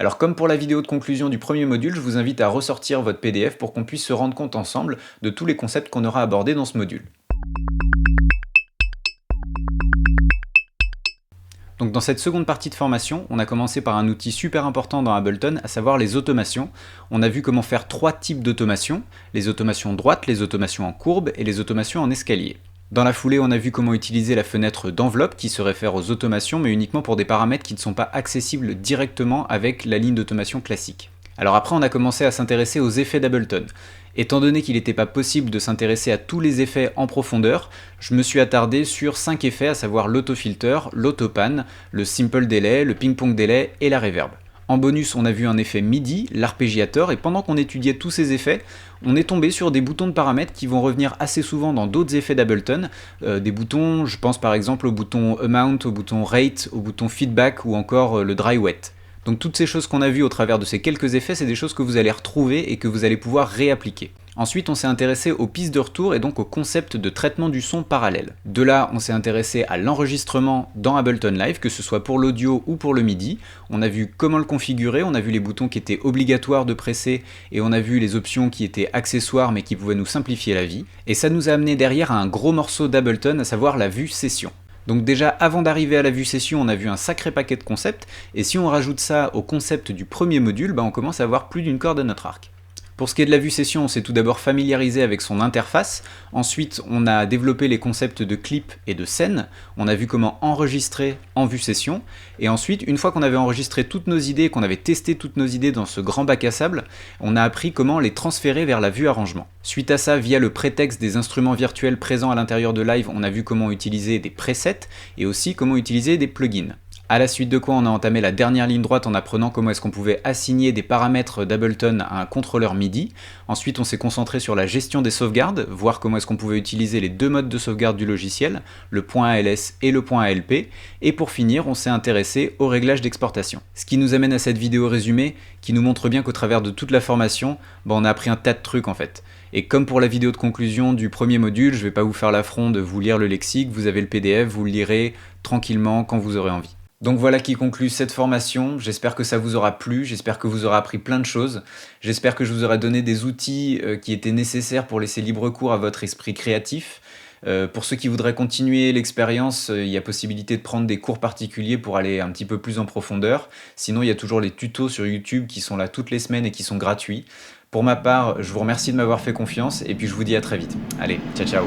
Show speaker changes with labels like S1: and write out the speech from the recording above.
S1: Alors comme pour la vidéo de conclusion du premier module, je vous invite à ressortir votre PDF pour qu'on puisse se rendre compte ensemble de tous les concepts qu'on aura abordés dans ce module. Donc dans cette seconde partie de formation, on a commencé par un outil super important dans Ableton, à savoir les automations. On a vu comment faire 3 types d'automations, les automations droites, les automations en courbe et les automations en escalier. Dans la foulée, on a vu comment utiliser la fenêtre d'enveloppe qui se réfère aux automations, mais uniquement pour des paramètres qui ne sont pas accessibles directement avec la ligne d'automation classique. Alors après, on a commencé à s'intéresser aux effets d'Ableton. Étant donné qu'il n'était pas possible de s'intéresser à tous les effets en profondeur, je me suis attardé sur 5 effets, à savoir l'autofilter, l'autopan, le simple delay, le ping-pong delay et la reverb. En bonus, on a vu un effet MIDI, l'arpégiateur, et pendant qu'on étudiait tous ces effets, on est tombé sur des boutons de paramètres qui vont revenir assez souvent dans d'autres effets d'Ableton. Des boutons, je pense par exemple au bouton Amount, au bouton Rate, au bouton Feedback ou encore le Dry Wet. Donc toutes ces choses qu'on a vues au travers de ces quelques effets, c'est des choses que vous allez retrouver et que vous allez pouvoir réappliquer. Ensuite, on s'est intéressé aux pistes de retour et donc au concept de traitement du son parallèle. De là, on s'est intéressé à l'enregistrement dans Ableton Live, que ce soit pour l'audio ou pour le MIDI. On a vu comment le configurer, on a vu les boutons qui étaient obligatoires de presser et on a vu les options qui étaient accessoires mais qui pouvaient nous simplifier la vie. Et ça nous a amené derrière à un gros morceau d'Ableton, à savoir la vue session. Donc déjà, avant d'arriver à la vue session, on a vu un sacré paquet de concepts, et si on rajoute ça au concept du premier module, on commence à avoir plus d'une corde à notre arc. Pour ce qui est de la vue session, on s'est tout d'abord familiarisé avec son interface, ensuite on a développé les concepts de clip et de scène, on a vu comment enregistrer en vue session, et ensuite, une fois qu'on avait enregistré toutes nos idées, qu'on avait testé toutes nos idées dans ce grand bac à sable, on a appris comment les transférer vers la vue arrangement. Suite à ça, via le prétexte des instruments virtuels présents à l'intérieur de Live, on a vu comment utiliser des presets, et aussi comment utiliser des plugins. À la suite de quoi, on a entamé la dernière ligne droite en apprenant comment est-ce qu'on pouvait assigner des paramètres d'Ableton à un contrôleur MIDI. Ensuite, on s'est concentré sur la gestion des sauvegardes, voir comment est-ce qu'on pouvait utiliser les deux modes de sauvegarde du logiciel, le .als et le .alp. Et pour finir, on s'est intéressé au réglage d'exportation. Ce qui nous amène à cette vidéo résumée, qui nous montre bien qu'au travers de toute la formation, on a appris un tas de trucs en fait. Et comme pour la vidéo de conclusion du premier module, je ne vais pas vous faire l'affront de vous lire le lexique, vous avez le PDF, vous le lirez tranquillement quand vous aurez envie. Donc voilà qui conclut cette formation, j'espère que ça vous aura plu, j'espère que vous aurez appris plein de choses, j'espère que je vous aurai donné des outils qui étaient nécessaires pour laisser libre cours à votre esprit créatif. Pour ceux qui voudraient continuer l'expérience, il y a possibilité de prendre des cours particuliers pour aller un petit peu plus en profondeur. Sinon, il y a toujours les tutos sur YouTube qui sont là toutes les semaines et qui sont gratuits. Pour ma part, je vous remercie de m'avoir fait confiance et puis je vous dis à très vite. Allez, ciao ciao.